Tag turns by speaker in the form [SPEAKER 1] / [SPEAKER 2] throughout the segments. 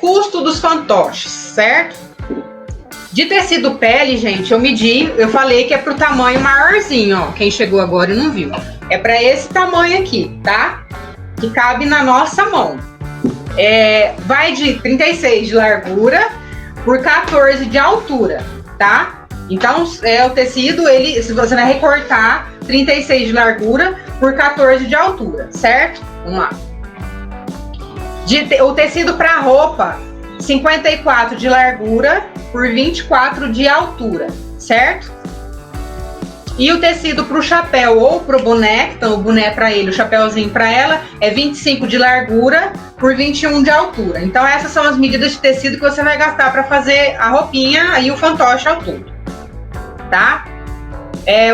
[SPEAKER 1] Custo dos fantoches, certo? De tecido pele, gente, eu medi, eu falei que é pro tamanho maiorzinho, ó. Quem chegou agora e não viu. É para esse tamanho aqui, tá? Que cabe na nossa mão. Vai de 36 de largura por 14 de altura, tá? Então, o tecido, se você vai recortar 36 de largura por 14 de altura, certo? Vamos lá. O tecido para roupa, 54 de largura por 24 de altura, certo? E o tecido para o chapéu ou para o boné, então o boné para ele, o chapéuzinho para ela, é 25 de largura por 21 de altura. Então essas são as medidas de tecido que você vai gastar para fazer a roupinha e o fantoche ao todo, tá?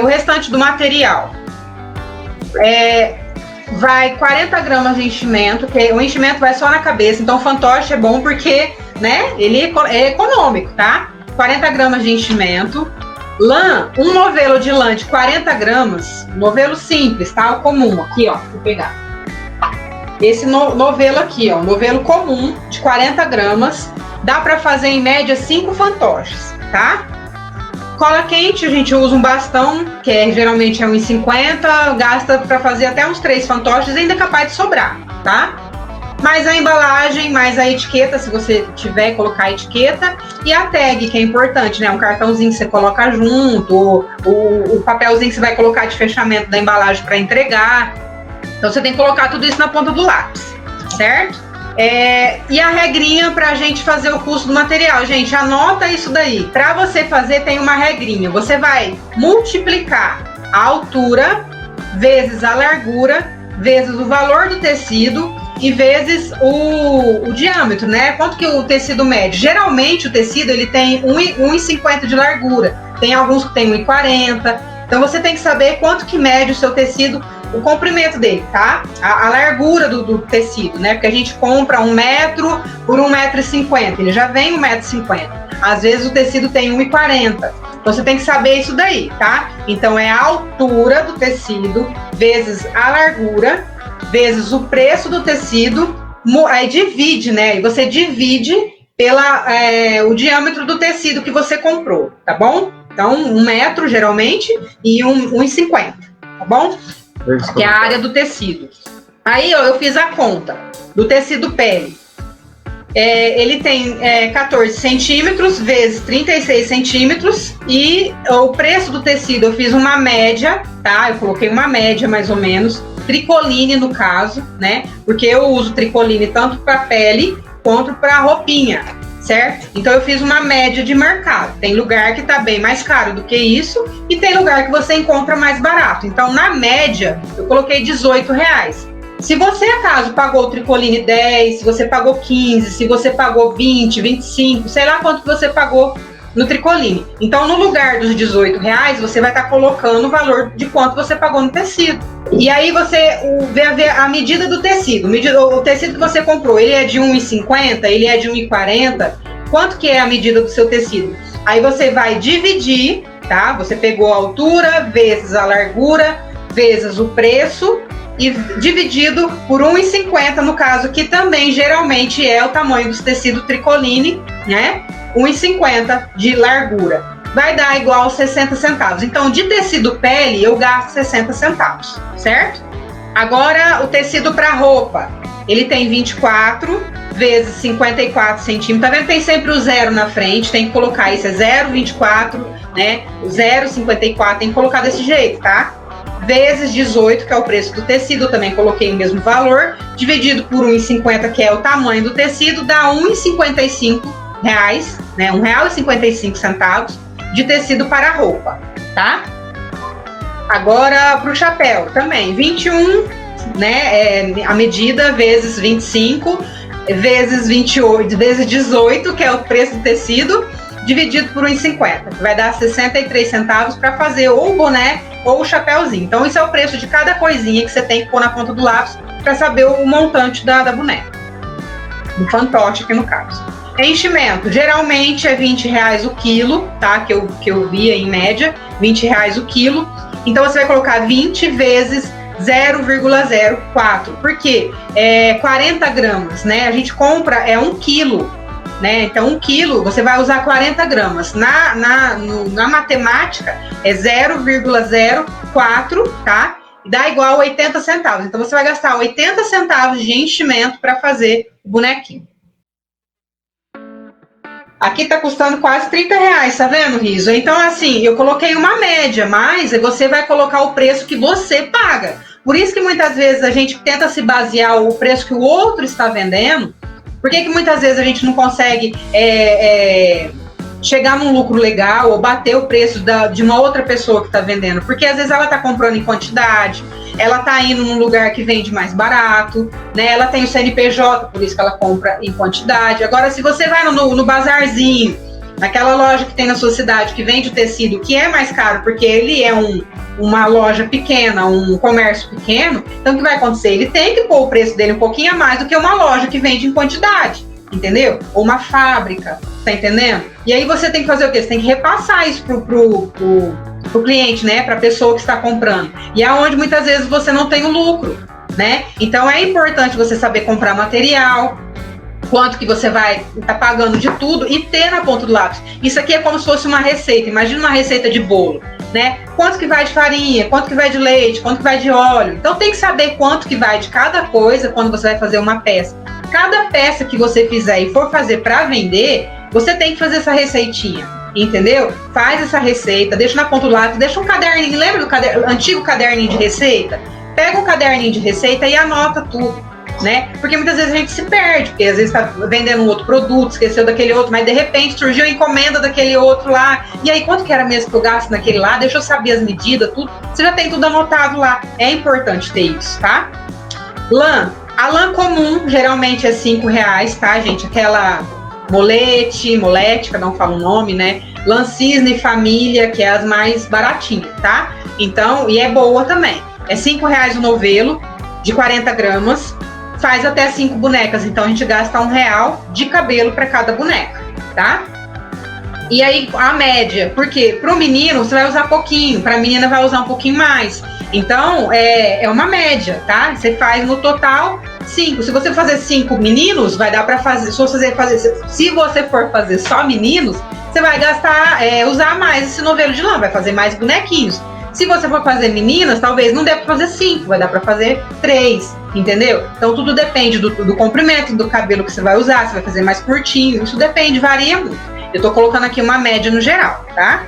[SPEAKER 1] O restante do material vai 40 gramas de enchimento, que o enchimento vai só na cabeça, então o fantoche é bom porque, né, ele é econômico, tá? 40 gramas de enchimento. Lã, um novelo de lã de 40 gramas, novelo simples, tá? O comum, aqui, ó, vou pegar. Esse novelo aqui, ó, novelo comum de 40 gramas, dá pra fazer em média 5 fantoches, tá? Cola quente, a gente usa um bastão, que geralmente é 1,50, gasta pra fazer até uns 3 fantoches, ainda é capaz de sobrar, tá? Mais a embalagem, mais a etiqueta, se você tiver, colocar a etiqueta, e a tag, que é importante, né? Um cartãozinho que você coloca junto, o papelzinho que você vai colocar de fechamento da embalagem para entregar. Então você tem que colocar tudo isso na ponta do lápis, certo? E a regrinha para a gente fazer o custo do material. Gente, anota isso daí. Para você fazer, tem uma regrinha. Você vai multiplicar a altura vezes a largura, vezes o valor do tecido, e vezes o diâmetro, né? Quanto que o tecido mede? Geralmente o tecido ele tem 1,50 de largura, tem alguns que tem 1,40. Então você tem que saber quanto que mede o seu tecido, o comprimento dele, tá? A largura do tecido, né? Porque a gente compra 1 metro por 1,50 m, ele já vem 1,50 m. Às vezes o tecido tem 1,40. Então você tem que saber isso daí, tá? Então é a altura do tecido vezes a largura vezes o preço do tecido, aí divide, né? E você divide o diâmetro do tecido que você comprou, tá bom? Então, 1 metro, geralmente, e 1,50, tá bom? Que é a área do tecido. Aí, ó, eu fiz a conta do tecido pele. Ele tem 14 centímetros vezes 36 centímetros, e o preço do tecido, eu fiz uma média, tá? Eu coloquei uma média, mais ou menos, tricoline no caso, né? Porque eu uso tricoline tanto para pele quanto para roupinha, certo? Então eu fiz uma média de mercado. Tem lugar que tá bem mais caro do que isso e tem lugar que você encontra mais barato. Então na média eu coloquei R$18. Se você acaso pagou o tricoline 10, se você pagou 15, se você pagou 20, 25, sei lá quanto você pagou no tricoline. Então no lugar dos R$18 você vai estar colocando o valor de quanto você pagou no tecido. E aí você vê a medida do tecido. O tecido que você comprou, ele é de 1,50, ele é de 1,40. Quanto que é a medida do seu tecido? Aí você vai dividir, tá? Você pegou a altura vezes a largura vezes o preço e dividido por 1,50 no caso, que também geralmente é o tamanho do tecido tricoline, né? 1,50 de largura. Vai dar igual 60 centavos. Então, de tecido pele, eu gasto 60 centavos, certo? Agora, o tecido para roupa, ele tem 24 vezes 54 centímetros. Tá vendo? Tem sempre o zero na frente, tem que colocar isso, é 0,24, né? O 0,54, tem que colocar desse jeito, tá? Vezes 18, que é o preço do tecido, eu também coloquei o mesmo valor, dividido por 1,50, que é o tamanho do tecido, dá R$1,55, né? R$1,55 de tecido para roupa, tá? Agora para o chapéu também, 21, né? A medida vezes 25 vezes 28 vezes 18, que é o preço do tecido, dividido por 1,50, que vai dar 63 centavos para fazer ou o boné ou o chapéuzinho. Então isso é o preço de cada coisinha que você tem que pôr na ponta do lápis para saber o montante da boneca, do fantoche aqui no caso. Enchimento, geralmente é R$20 o quilo, tá? Que eu via em média, R$20 o quilo. Então você vai colocar 20 vezes 0,04. Por quê? 40 gramas, né? A gente compra 1 quilo, né? Então, 1 quilo, você vai usar 40 gramas. Na matemática, é 0,04, tá? Dá igual a 80 centavos. Então, você vai gastar 80 centavos de enchimento para fazer o bonequinho. Aqui tá custando quase R$30, tá vendo, Riso? Então, assim, eu coloquei uma média, mas você vai colocar o preço que você paga. Por isso que muitas vezes a gente tenta se basear o preço que o outro está vendendo. Por que muitas vezes a gente não consegue chegar num lucro legal ou bater o preço de uma outra pessoa que está vendendo? Porque às vezes ela está comprando em quantidade, ela está indo num lugar que vende mais barato, né? Ela tem o CNPJ, por isso que ela compra em quantidade. Agora, se você vai no bazarzinho, naquela loja que tem na sua cidade, que vende o tecido, que é mais caro, porque ele é uma loja pequena, um comércio pequeno, então o que vai acontecer? Ele tem que pôr o preço dele um pouquinho a mais do que uma loja que vende em quantidade, entendeu? Ou uma fábrica, tá entendendo? E aí você tem que fazer o quê? Você tem que repassar isso pro cliente, né? Pra pessoa que está comprando. E é onde muitas vezes você não tem o lucro, né? Então é importante você saber comprar material, quanto que você vai estar pagando de tudo e ter na ponta do lápis. Isso aqui é como se fosse uma receita. Imagina uma receita de bolo, né? Quanto que vai de farinha, quanto que vai de leite, quanto que vai de óleo. Então tem que saber quanto que vai de cada coisa quando você vai fazer uma peça. Cada peça que você fizer e for fazer para vender, você tem que fazer essa receitinha, entendeu? Faz essa receita, deixa na ponta do lápis, deixa um caderninho. Lembra do antigo caderninho de receita? Pega um caderninho de receita e anota tudo, né? Porque muitas vezes a gente se perde, porque às vezes está vendendo um outro produto, esqueceu daquele outro, mas de repente surgiu a encomenda daquele outro lá, e aí quanto que era mesmo que eu gasto naquele lá? Deixa eu saber as medidas, tudo. Você já tem tudo anotado lá. É importante ter isso, tá? Lã. A lã comum geralmente é R$5, tá, gente? Aquela molete, cada um fala o nome, né? Lã cisne família, que é as mais baratinhas, tá? Então, e é boa também. É R$5 o novelo, de 40 gramas. Faz até 5 bonecas, então a gente gasta R$1 de cabelo para cada boneca, tá? E aí a média, porque pro menino você vai usar pouquinho, pra menina vai usar um pouquinho mais. Então é uma média, tá? Você faz no total 5. Se você fazer 5 meninos, vai dar para fazer. Se você for fazer só meninos, você vai gastar, usar mais esse novelo de lã, vai fazer mais bonequinhos. Se você for fazer meninas, talvez não dê para fazer 5, vai dar para fazer 3, entendeu? Então tudo depende do comprimento do cabelo que você vai usar, se vai fazer mais curtinho, isso depende, varia muito. Eu tô colocando aqui uma média no geral, tá?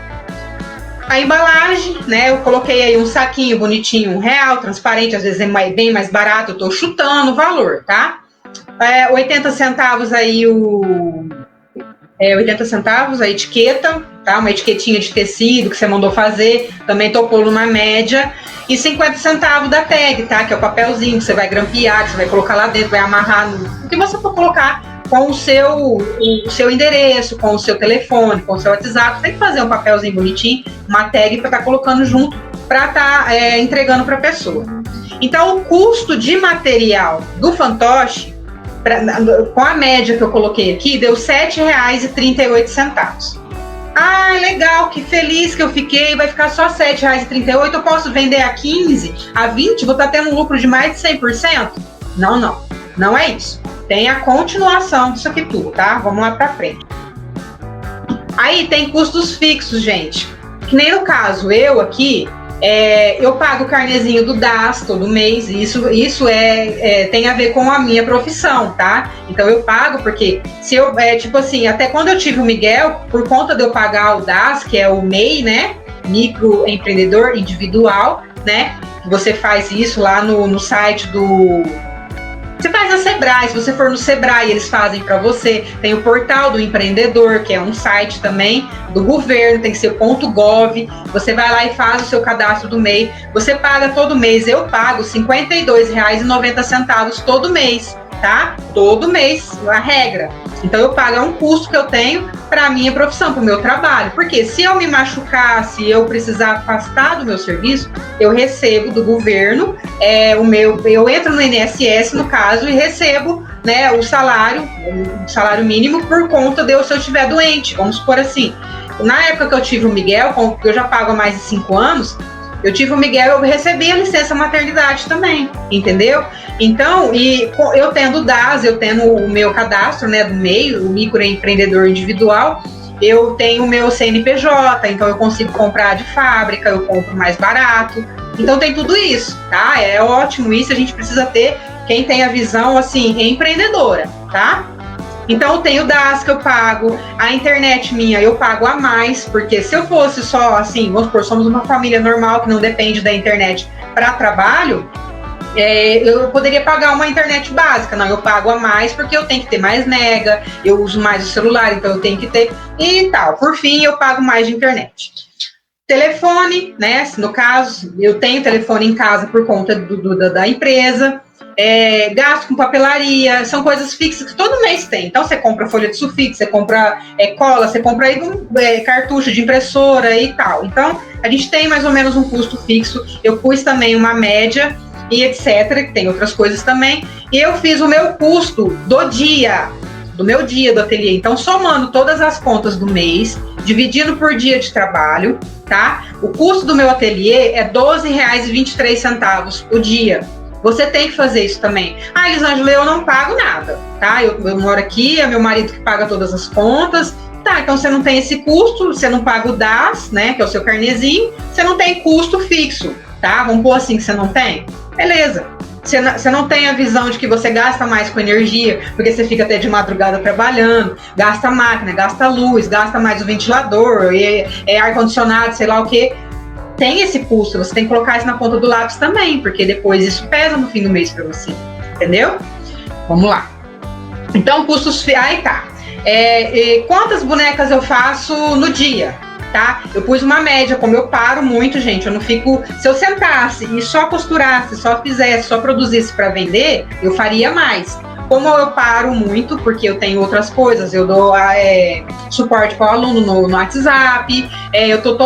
[SPEAKER 1] A embalagem, né? Eu coloquei aí um saquinho bonitinho, R$1, transparente, às vezes é bem mais barato, eu tô chutando o valor, tá? 80 centavos aí 80 centavos a etiqueta, tá? Uma etiquetinha de tecido que você mandou fazer, também tô pondo uma média. E 50 centavos da tag, tá? Que é o papelzinho que você vai grampear, que você vai colocar lá dentro, vai amarrar o que você for colocar com o seu endereço, com o seu telefone, com o seu WhatsApp. Você tem que fazer um papelzinho bonitinho, uma tag para estar colocando junto, para estar entregando para a pessoa. Então, o custo de material do fantoche, com a média que eu coloquei aqui, deu R$7,38. Ah, legal, que feliz que eu fiquei, vai ficar só R$7,38, eu posso vender a 15, a 20, vou estar tendo um lucro de mais de 100%? Não é isso. Tem a continuação disso aqui tudo, tá? Vamos lá pra frente. Aí tem custos fixos, gente. Que nem no caso, eu aqui, eu pago o carnezinho do DAS todo mês. Isso tem a ver com a minha profissão, tá? Então eu pago porque se eu, tipo assim, até quando eu tive o Miguel, por conta de eu pagar o DAS, que é o MEI, né? Microempreendedor Individual, né? Você faz isso lá no site do... Você faz na Sebrae, se você for no Sebrae, eles fazem para você. Tem o portal do empreendedor, que é um site também do governo, tem que ser .gov. Você vai lá e faz o seu cadastro do MEI. Você paga todo mês, eu pago R$52,90 todo mês, tá? Todo mês, a regra. Então eu pago, é um custo que eu tenho para a minha profissão, para o meu trabalho. Porque se eu me machucar, se eu precisar afastar do meu serviço, eu recebo do governo, eu entro no INSS, no caso, e recebo, né, o salário mínimo por conta se eu estiver doente, vamos supor assim. Na época que eu tive o Miguel, eu já pago há mais de 5 anos, eu tive o Miguel, eu recebi a licença maternidade também, entendeu? Então, e eu tendo o DAS, eu tendo o meu cadastro, né, do MEI, o microempreendedor individual, eu tenho o meu CNPJ, então eu consigo comprar de fábrica, eu compro mais barato, então tem tudo isso, tá? É ótimo isso, a gente precisa ter, quem tem a visão, assim, empreendedora, tá? Então eu tenho o DAS que eu pago, a internet minha eu pago a mais, porque se eu fosse só assim, vamos supor, somos uma família normal que não depende da internet para trabalho, eu poderia pagar uma internet básica, não, eu pago a mais porque eu tenho que ter mais mega, eu uso mais o celular, então eu tenho que ter e tal. Por fim, eu pago mais de internet. Telefone, né, no caso, eu tenho telefone em casa por conta da empresa. Gasto com papelaria, são coisas fixas que todo mês tem. Então você compra folha de sulfite, você compra cola, você compra aí cartucho de impressora e tal. Então a gente tem mais ou menos um custo fixo. Eu pus também uma média e etc, que tem outras coisas também. E eu fiz o meu custo do meu dia do ateliê. Então somando todas as contas do mês, dividindo por dia de trabalho, tá? O custo do meu ateliê é R$12,23 o dia. Você tem que fazer isso também. Ah, Elisângela, eu não pago nada, tá? Eu moro aqui, é meu marido que paga todas as contas. Tá, então você não tem esse custo, você não paga o DAS, né, que é o seu carnezinho, você não tem custo fixo, tá? Vamos pôr assim que você não tem? Beleza. Você não tem a visão de que você gasta mais com energia, porque você fica até de madrugada trabalhando, gasta máquina, gasta luz, gasta mais o ventilador, ar-condicionado, sei lá o quê. Tem esse custo, você tem que colocar isso na ponta do lápis também, porque depois isso pesa no fim do mês para você, entendeu? Vamos lá. Então, custos... Aí tá. Quantas bonecas eu faço no dia, tá? Eu pus uma média, como eu paro muito, gente, eu não fico... Se eu sentasse e só costurasse, só fizesse, só produzisse para vender, eu faria mais. Como eu paro muito, porque eu tenho outras coisas, eu dou suporte para o aluno no WhatsApp, eu tô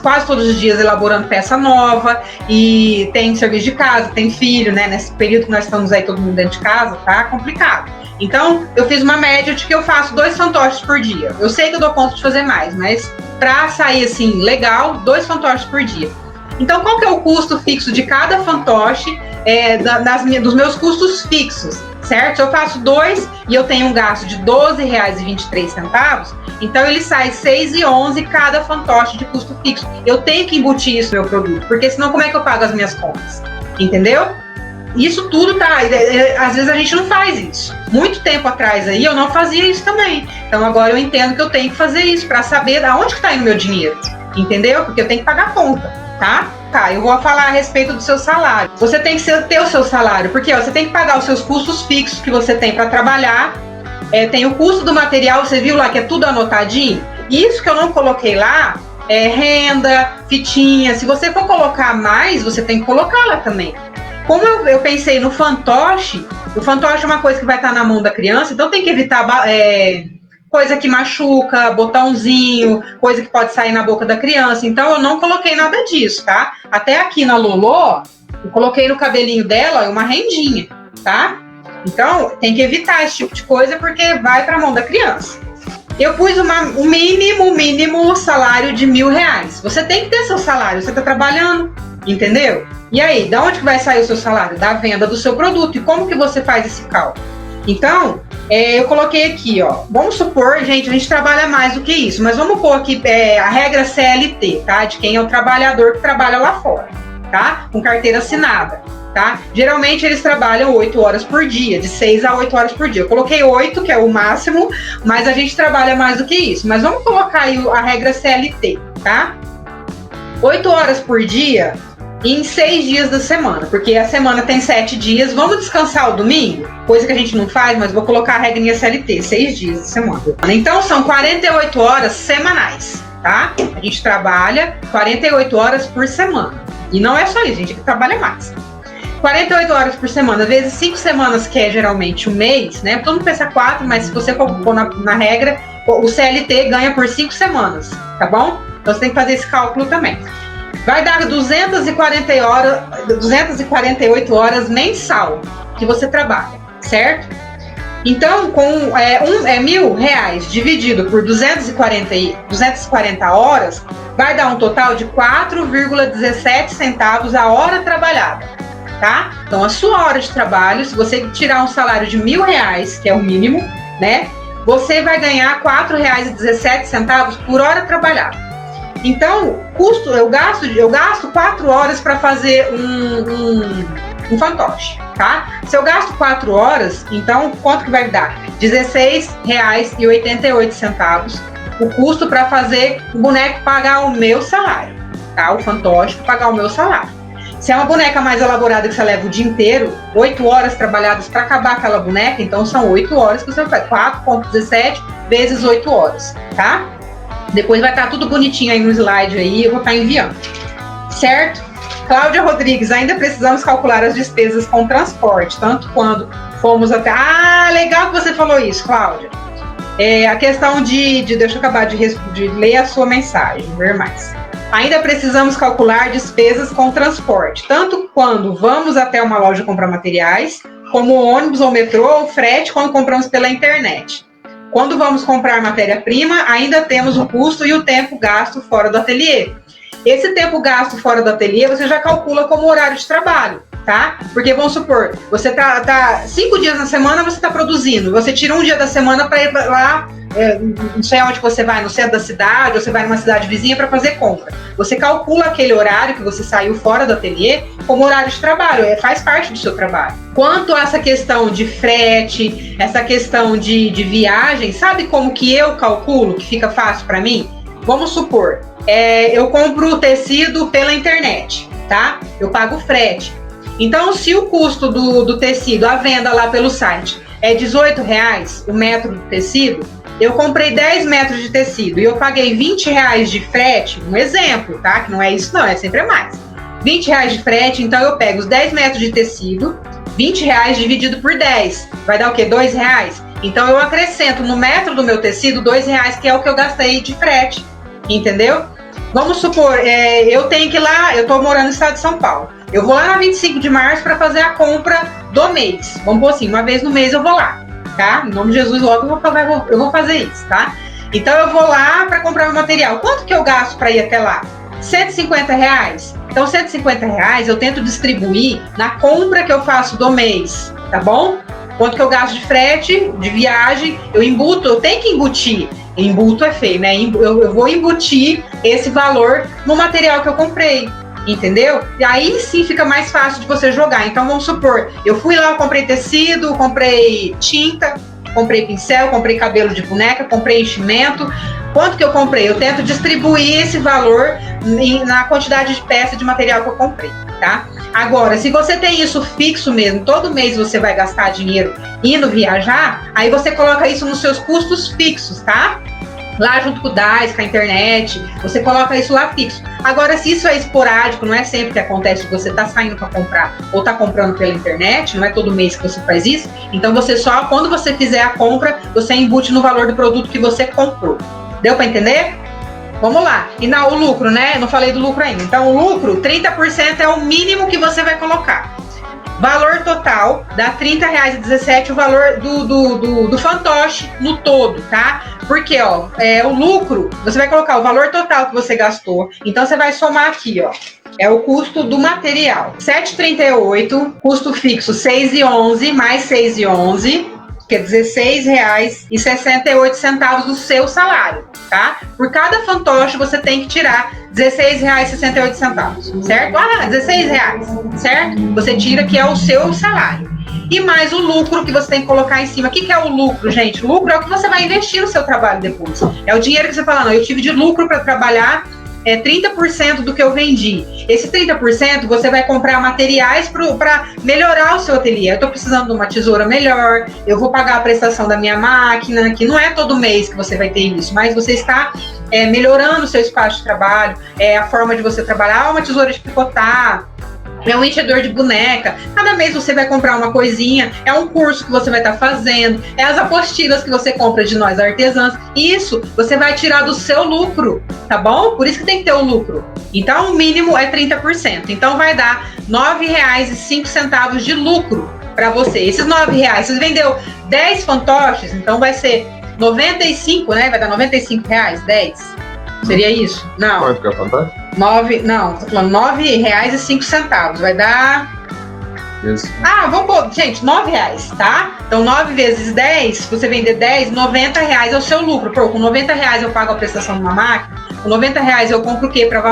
[SPEAKER 1] quase todos os dias elaborando peça nova, e tem serviço de casa, tem filho, né? Nesse período que nós estamos aí todo mundo dentro de casa, tá complicado. Então, eu fiz uma média de que eu faço 2 fantoches por dia. Eu sei que eu dou conta de fazer mais, mas para sair assim, legal, 2 fantoches por dia. Então, qual que é o custo fixo de cada fantoche dos meus custos fixos, certo? Se eu faço 2 e eu tenho um gasto de R$12,23, então ele sai R$6,11 cada fantoche de custo fixo. Eu tenho que embutir isso no meu produto, porque senão como é que eu pago as minhas contas? Entendeu? Isso tudo tá... Às vezes a gente não faz isso. Muito tempo atrás aí eu não fazia isso também. Então agora eu entendo que eu tenho que fazer isso para saber de onde que tá indo meu dinheiro. Entendeu? Porque eu tenho que pagar a conta, tá? Tá, eu vou falar a respeito do seu salário. Você tem que ter o seu salário, porque você tem que pagar os seus custos fixos que você tem para trabalhar. Tem o custo do material, você viu lá que é tudo anotadinho? Isso que eu não coloquei lá renda, fitinha. Se você for colocar mais, você tem que colocar lá também. Como eu pensei no fantoche, o fantoche é uma coisa que vai estar na mão da criança, então tem que evitar coisa que machuca, botãozinho, coisa que pode sair na boca da criança. Então eu não coloquei nada disso, tá? Até aqui na Lolo, eu coloquei no cabelinho dela uma rendinha, tá? Então tem que evitar esse tipo de coisa porque vai para a mão da criança. Eu pus o mínimo salário de R$1.000. Você tem que ter seu salário, você está trabalhando, entendeu? E aí, da onde que vai sair o seu salário? Da venda do seu produto. E como que você faz esse cálculo? Então, eu coloquei aqui, ó. Vamos supor, gente, a gente trabalha mais do que isso, mas vamos pôr aqui a regra CLT, tá? De quem é o trabalhador que trabalha lá fora, tá? Com carteira assinada, tá? Geralmente eles trabalham 8 horas por dia, de 6 a 8 horas por dia. Eu coloquei 8, que é o máximo, mas a gente trabalha mais do que isso. Mas vamos colocar aí a regra CLT, tá? 8 horas por dia em 6 dias da semana, porque a semana tem 7 dias. Vamos descansar o domingo? Coisa que a gente não faz, mas vou colocar a regrinha CLT, 6 dias da semana. Então são 48 horas semanais, tá? A gente trabalha 48 horas por semana. E não é só isso, a gente trabalha mais. 48 horas por semana, vezes 5 semanas, que é geralmente um mês, né? Todo mundo pensa 4, mas se você for na regra, o CLT ganha por 5 semanas, tá bom? Então você tem que fazer esse cálculo também. Vai dar 248 horas mensal que você trabalha, certo? Então, com R$1.000 dividido por 240 horas, vai dar um total de 4,17 centavos a hora trabalhada, tá? Então, a sua hora de trabalho, se você tirar um salário de R$1.000, que é o mínimo, né? Você vai ganhar R$4,17 por hora trabalhada. Então, custo, eu gasto 4 horas para fazer um fantoche, tá? Se eu gasto 4 horas, então quanto que vai dar? R$16,88 o custo para fazer o boneco pagar o meu salário, tá? O fantoche para pagar o meu salário. Se é uma boneca mais elaborada que você leva o dia inteiro, 8 horas trabalhadas para acabar aquela boneca, então são 8 horas que você faz, 4,17 vezes 8 horas, tá? Depois vai estar tudo bonitinho aí no slide aí, eu vou estar enviando, certo? Cláudia Rodrigues, ainda precisamos calcular as despesas com transporte, tanto quando fomos até... Ah, legal que você falou isso, Cláudia. A questão deixa eu acabar de ler a sua mensagem, ver mais. Ainda precisamos calcular despesas com transporte, tanto quando vamos até uma loja comprar materiais, como ônibus ou metrô ou frete quando compramos pela internet. Quando vamos comprar matéria-prima, ainda temos o custo e o tempo gasto fora do ateliê. Esse tempo gasto fora do ateliê, você já calcula como horário de trabalho, tá? Porque vamos supor, você tá 5 dias na semana, você está produzindo, você tira um dia da semana para ir lá, não sei onde você vai, no centro da cidade, ou você vai numa cidade vizinha para fazer compra. Você calcula aquele horário que você saiu fora do ateliê como horário de trabalho, faz parte do seu trabalho. Quanto a essa questão de frete, essa questão de viagem, sabe como que eu calculo, que fica fácil para mim? Vamos supor, eu compro o tecido pela internet, tá? Eu pago frete. Então, se o custo do tecido, a venda lá pelo site, é R$18 o metro do tecido, eu comprei 10 metros de tecido e eu paguei R$20 de frete, um exemplo, tá? Que não é isso não, é sempre mais. R$20 de frete, então eu pego os 10 metros de tecido, R$20 dividido por 10, vai dar o quê? R$2? Então eu acrescento no metro do meu tecido R$2, que é o que eu gastei de frete, entendeu? Vamos supor, eu tenho que ir lá, eu estou morando no estado de São Paulo, eu vou lá na 25 de março para fazer a compra do mês, vamos pôr assim, uma vez no mês eu vou lá, tá? Em nome de Jesus, logo eu vou fazer isso, tá? Então eu vou lá para comprar meu material, quanto que eu gasto para ir até lá? R$150. Então, R$150 eu tento distribuir na compra que eu faço do mês, tá bom? Quanto que eu gasto de frete, de viagem, eu tenho que embutir. Embuto é feio, né? Eu vou embutir esse valor no material que eu comprei, entendeu? E aí sim fica mais fácil de você jogar. Então, vamos supor, eu fui lá, comprei tecido, comprei tinta, comprei pincel, comprei cabelo de boneca, comprei enchimento. Quanto que eu comprei? Eu tento distribuir esse valor na quantidade de peça de material que eu comprei, tá? Agora, se você tem isso fixo mesmo, todo mês você vai gastar dinheiro indo viajar, aí você coloca isso nos seus custos fixos, tá? Lá junto com o DAS, com a internet, você coloca isso lá fixo. Agora, se isso é esporádico, não é sempre que acontece que você está saindo para comprar ou está comprando pela internet, não é todo mês que você faz isso, então você só, quando você fizer a compra, você embute no valor do produto que você comprou. Deu para entender? Vamos lá. E o lucro, né? Eu não falei do lucro ainda. Então, o lucro, 30% é o mínimo que você vai colocar. Valor total dá R$30,17 o valor do fantoche no todo, tá? Porque, ó, o lucro, você vai colocar o valor total que você gastou. Então, você vai somar aqui, ó. É o custo do material. R$7,38, custo fixo R$6,11, mais R$6,11. Que é R$16,68 do seu salário, tá? Por cada fantoche você tem que tirar R$16,68, certo? Ah, R$16, certo? Você tira que é o seu salário. E mais o lucro que você tem que colocar em cima. O que é o lucro, gente? O lucro é o que você vai investir no seu trabalho depois. É o dinheiro que você fala, não, eu tive de lucro para trabalhar 30% do que eu vendi. Esse 30% você vai comprar materiais para melhorar o seu ateliê. Eu estou precisando de uma tesoura melhor, eu vou pagar a prestação da minha máquina, que não é todo mês que você vai ter isso, mas você está melhorando o seu espaço de trabalho, a forma de você trabalhar, uma tesoura de picotar, é um enchedor de boneca. Cada mês você vai comprar uma coisinha, é um curso que você vai estar fazendo, é as apostilas que você compra de nós artesãs. Isso você vai tirar do seu lucro, tá bom? Por isso que tem que ter o lucro. Então o mínimo é 30%. Então vai dar R$9,05 de lucro para você. Esses R$9, você vendeu 10 fantoches, então vai ser 95, né? Vai dar R$95, 10. Seria isso? Não.
[SPEAKER 2] Vai ficar fantástico?
[SPEAKER 1] Não, tô falando R$9,05. Vai dar...
[SPEAKER 2] Isso.
[SPEAKER 1] Vamos pôr, gente, R$9, tá? Então 9 vezes 10, se você vender 10, R$90 é o seu lucro. Pô, com R$90 eu pago a prestação de uma máquina, com R$90 eu compro o quê? Para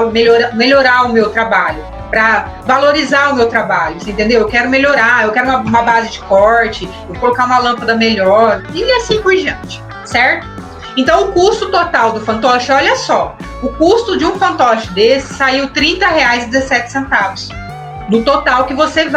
[SPEAKER 1] melhorar o meu trabalho, para valorizar o meu trabalho, você entendeu? Eu quero melhorar, eu quero uma base de corte, eu colocar uma lâmpada melhor e assim por diante, certo? Então o custo total do fantoche, olha só, o custo de um fantoche desse saiu R$30,17. No total que você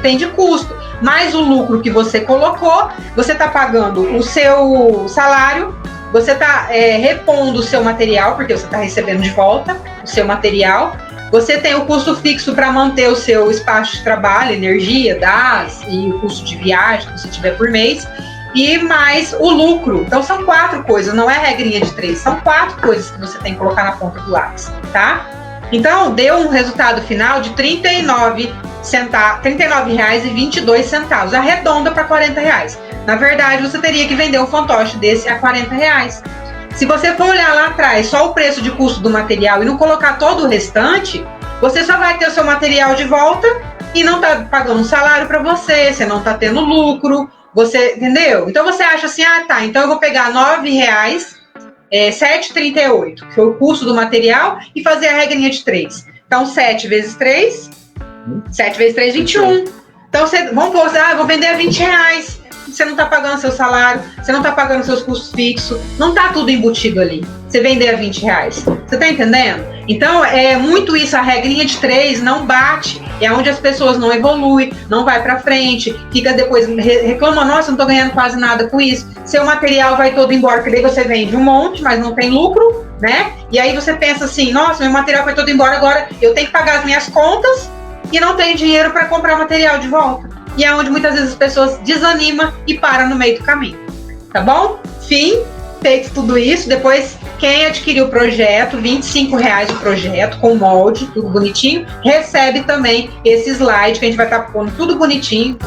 [SPEAKER 1] tem de custo, mais o lucro que você colocou, você está pagando o seu salário, você está repondo o seu material, porque você está recebendo de volta o seu material, você tem o custo fixo para manter o seu espaço de trabalho, energia, gás e o custo de viagem que você tiver por mês, e mais o lucro. Então são 4 coisas, não é regrinha de 3, são 4 coisas que você tem que colocar na ponta do lápis, tá? Então, deu um resultado final de R$39,22, arredonda para R$40. Na verdade, você teria que vender um fantoche desse a R$40. Se você for olhar lá atrás, só o preço de custo do material e não colocar todo o restante, você só vai ter o seu material de volta e não tá pagando um salário para você não tá tendo lucro, você entendeu? Então, você acha assim, então eu vou pegar R$9, 7,38, que foi o custo do material, e fazer a regrinha de 3. Então, 7 vezes 3, 7 vezes 3, 21. Então, vamos pôr, eu vou vender a R$20. Você não está pagando seu salário, você não está pagando seus custos fixos, não está tudo embutido ali. Você vender a R$20. Você está entendendo? Então, é muito isso, a regrinha de 3 não bate. É onde as pessoas não evoluem, não vai para frente, fica depois reclamando, nossa, não estou ganhando quase nada com isso. Seu material vai todo embora, porque daí você vende um monte, mas não tem lucro, né? E aí você pensa assim, nossa, meu material foi todo embora, agora eu tenho que pagar as minhas contas e não tenho dinheiro para comprar material de volta. E é onde muitas vezes as pessoas desanimam e param no meio do caminho. Tá bom? Fim, feito tudo isso, depois quem adquirir o projeto, R$25 o projeto, com molde, tudo bonitinho, recebe também esse slide que a gente vai estar pondo tudo bonitinho.